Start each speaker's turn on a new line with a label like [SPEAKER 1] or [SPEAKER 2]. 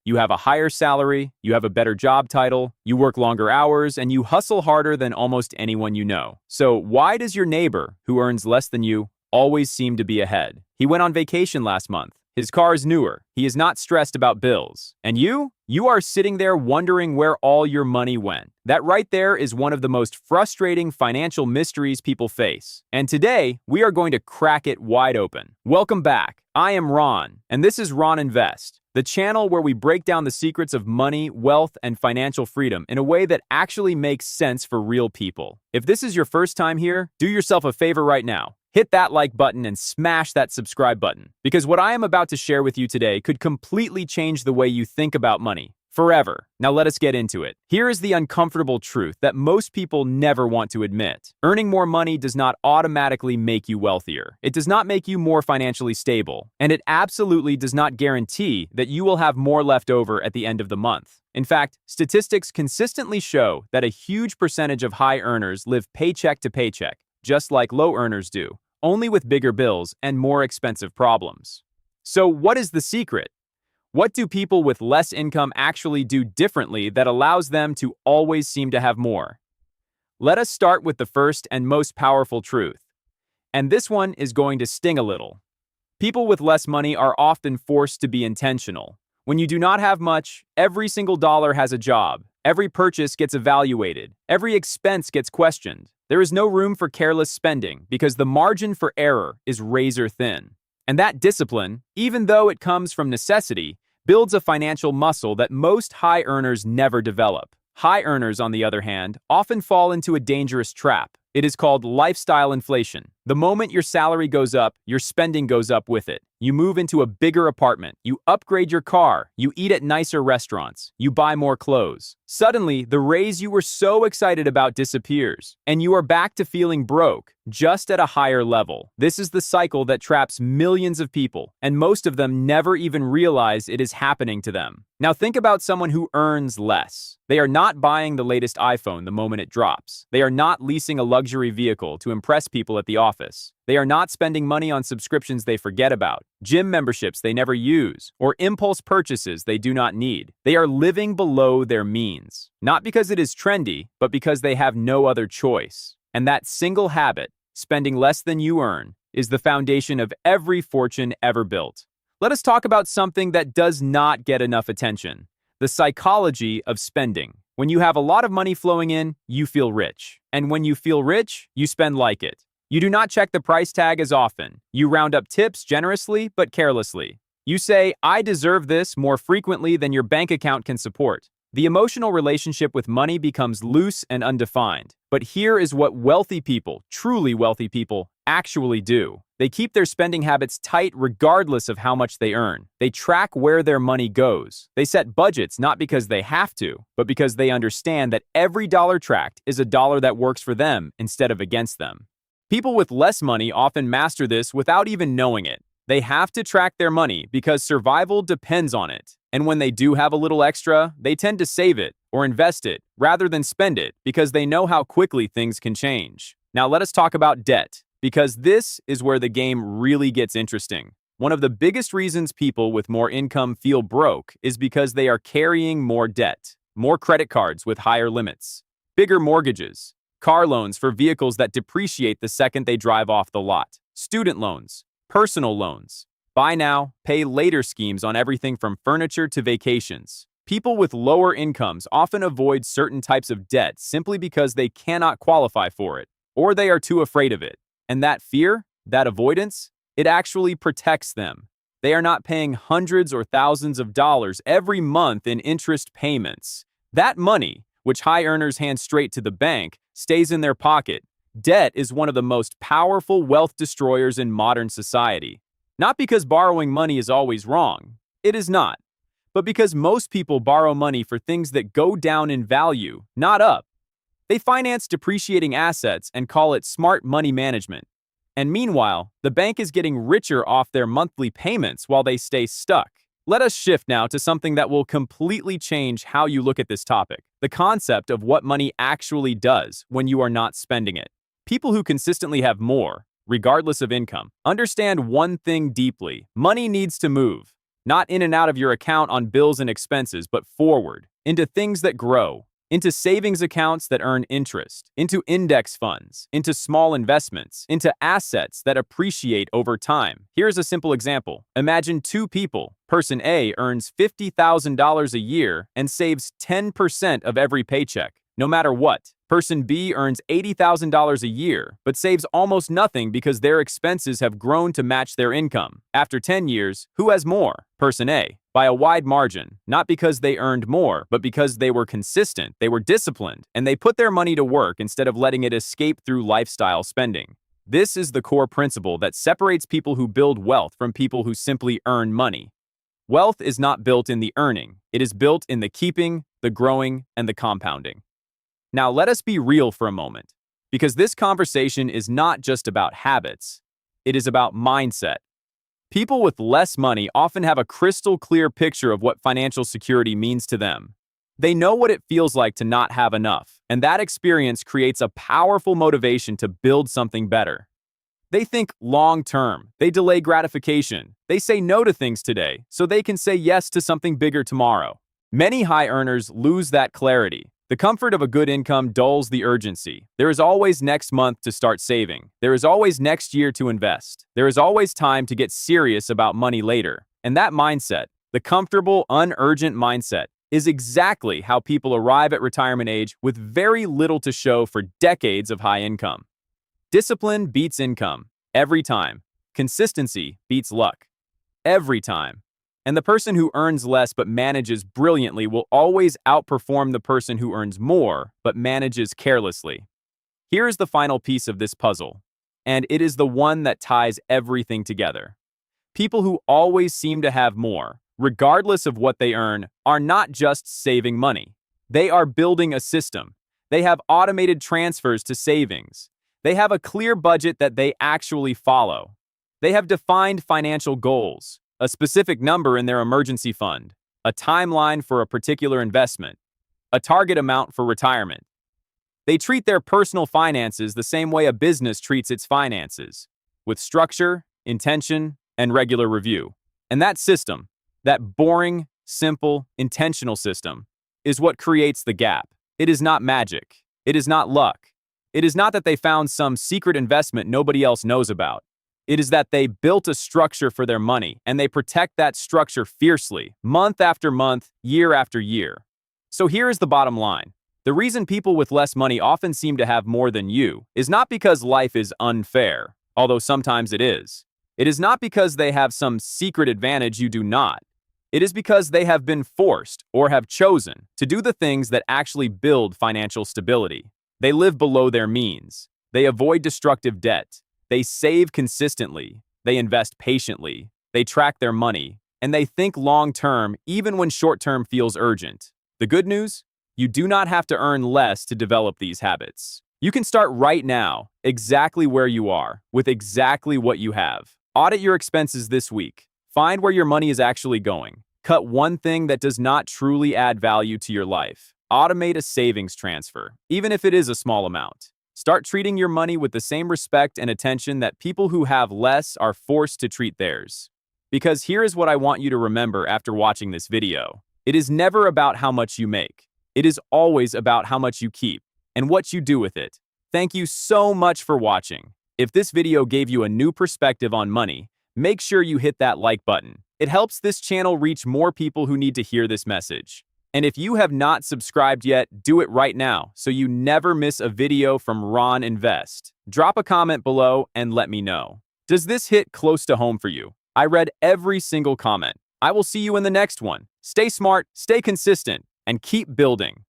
[SPEAKER 1] You have a higher salary, you have a better job title, you work longer hours, and you hustle harder than almost anyone you know. So why does your neighbor, who earns less than you, always seem to be ahead? He went on vacation last month. His car is newer. He is not stressed about bills. And you are sitting there wondering where all your money went. That right there is one of the most frustrating financial mysteries people face. And today, we are going to crack it wide open. Welcome back. I am Ron, and this is Ron Invest, the channel where we break down the secrets of money, wealth, and financial freedom in a way that actually makes sense for real people. If this is your first time here, do yourself a favor right now. Hit that like button and smash that subscribe button, because what I am about to share with you today could completely change the way you think about money. Forever. Now let us get into it. Here is the uncomfortable truth that most people never want to admit. Earning more money does not automatically make you wealthier. It does not make you more financially stable. And it absolutely does not guarantee that you will have more left over at the end of the month. In fact, statistics consistently show that a huge percentage of high earners live paycheck to paycheck, just like low earners do, only with bigger bills and more expensive problems. So what is the secret? What do people with less income actually do differently that allows them to always seem to have more? Let us start with the first and most powerful truth. And this one is going to sting a little. People with less money are often forced to be intentional. When you do not have much, every single dollar has a job. Every purchase gets evaluated. Every expense gets questioned. There is no room for careless spending because the margin for error is razor thin. And that discipline, even though it comes from necessity, builds a financial muscle that most high earners never develop. High earners, on the other hand, often fall into a dangerous trap. It is called lifestyle inflation. The moment your salary goes up, your spending goes up with it. You move into a bigger apartment, you upgrade your car, you eat at nicer restaurants, you buy more clothes. Suddenly, the raise you were so excited about disappears, and you are back to feeling broke, just at a higher level. This is the cycle that traps millions of people, and most of them never even realize it is happening to them. Now think about someone who earns less. They are not buying the latest iPhone the moment it drops. They are not leasing a luxury vehicle to impress people at the office. They are not spending money on subscriptions they forget about, gym memberships they never use, or impulse purchases they do not need. They are living below their means, not because it is trendy, but because they have no other choice. And that single habit, spending less than you earn, is the foundation of every fortune ever built. Let us talk about something that does not get enough attention: the psychology of spending. When you have a lot of money flowing in, you feel rich. And when you feel rich, you spend like it. You do not check the price tag as often. You round up tips generously but carelessly. You say, "I deserve this," more frequently than your bank account can support. The emotional relationship with money becomes loose and undefined. But here is what wealthy people, truly wealthy people, actually do. They keep their spending habits tight regardless of how much they earn. They track where their money goes. They set budgets not because they have to, but because they understand that every dollar tracked is a dollar that works for them instead of against them. People with less money often master this without even knowing it. They have to track their money because survival depends on it. And when they do have a little extra, they tend to save it or invest it rather than spend it because they know how quickly things can change. Now let us talk about debt, because this is where the game really gets interesting. One of the biggest reasons people with more income feel broke is because they are carrying more debt, more credit cards with higher limits, bigger mortgages, car loans for vehicles that depreciate the second they drive off the lot, student loans, personal loans, buy now, pay later schemes on everything from furniture to vacations. People with lower incomes often avoid certain types of debt simply because they cannot qualify for it, or they are too afraid of it. And that fear, that avoidance, it actually protects them. They are not paying hundreds or thousands of dollars every month in interest payments. That money, which high earners hand straight to the bank, stays in their pocket. Debt is one of the most powerful wealth destroyers in modern society. Not because borrowing money is always wrong. It is not. But because most people borrow money for things that go down in value, not up. They finance depreciating assets and call it smart money management. And meanwhile, the bank is getting richer off their monthly payments while they stay stuck. Let us shift now to something that will completely change how you look at this topic: the concept of what money actually does when you are not spending it. People who consistently have more, regardless of income, understand one thing deeply: money needs to move. Not in and out of your account on bills and expenses, but forward, into things that grow, into savings accounts that earn interest, into index funds, into small investments, into assets that appreciate over time. Here's a simple example. Imagine two people. Person A earns $50,000 a year and saves 10% of every paycheck, no matter what. Person B earns $80,000 a year, but saves almost nothing because their expenses have grown to match their income. After 10 years, who has more? Person A, by a wide margin, not because they earned more, but because they were consistent, they were disciplined, and they put their money to work instead of letting it escape through lifestyle spending. This is the core principle that separates people who build wealth from people who simply earn money. Wealth is not built in the earning, it is built in the keeping, the growing, and the compounding. Now let us be real for a moment, because this conversation is not just about habits, it is about mindset. People with less money often have a crystal clear picture of what financial security means to them. They know what it feels like to not have enough, and that experience creates a powerful motivation to build something better. They think long-term, they delay gratification, they say no to things today so they can say yes to something bigger tomorrow. Many high earners lose that clarity. The comfort of a good income dulls the urgency. There is always next month to start saving. There is always next year to invest. There is always time to get serious about money later. And that mindset, the comfortable, unurgent mindset, is exactly how people arrive at retirement age with very little to show for decades of high income. Discipline beats income, every time. Consistency beats luck, every time. And the person who earns less but manages brilliantly will always outperform the person who earns more but manages carelessly. Here is the final piece of this puzzle, and it is the one that ties everything together. People who always seem to have more, regardless of what they earn, are not just saving money. They are building a system. They have automated transfers to savings. They have a clear budget that they actually follow. They have defined financial goals, a specific number in their emergency fund, a timeline for a particular investment, a target amount for retirement. They treat their personal finances the same way a business treats its finances, with structure, intention, and regular review. And that system, that boring, simple, intentional system, is what creates the gap. It is not magic. It is not luck. It is not that they found some secret investment nobody else knows about. It is that they built a structure for their money, and they protect that structure fiercely, month after month, year after year. So here is the bottom line. The reason people with less money often seem to have more than you is not because life is unfair, although sometimes it is. It is not because they have some secret advantage you do not. It is because they have been forced, or have chosen, to do the things that actually build financial stability. They live below their means. They avoid destructive debt. They save consistently, they invest patiently, they track their money, and they think long-term even when short-term feels urgent. The good news? You do not have to earn less to develop these habits. You can start right now, exactly where you are, with exactly what you have. Audit your expenses this week. Find where your money is actually going. Cut one thing that does not truly add value to your life. Automate a savings transfer, even if it is a small amount. Start treating your money with the same respect and attention that people who have less are forced to treat theirs. Because here is what I want you to remember after watching this video. It is never about how much you make. It is always about how much you keep and what you do with it. Thank you so much for watching. If this video gave you a new perspective on money, make sure you hit that like button. It helps this channel reach more people who need to hear this message. And if you have not subscribed yet, do it right now so you never miss a video from Ron Invest. Drop a comment below and let me know. Does this hit close to home for you? I read every single comment. I will see you in the next one. Stay smart, stay consistent, and keep building.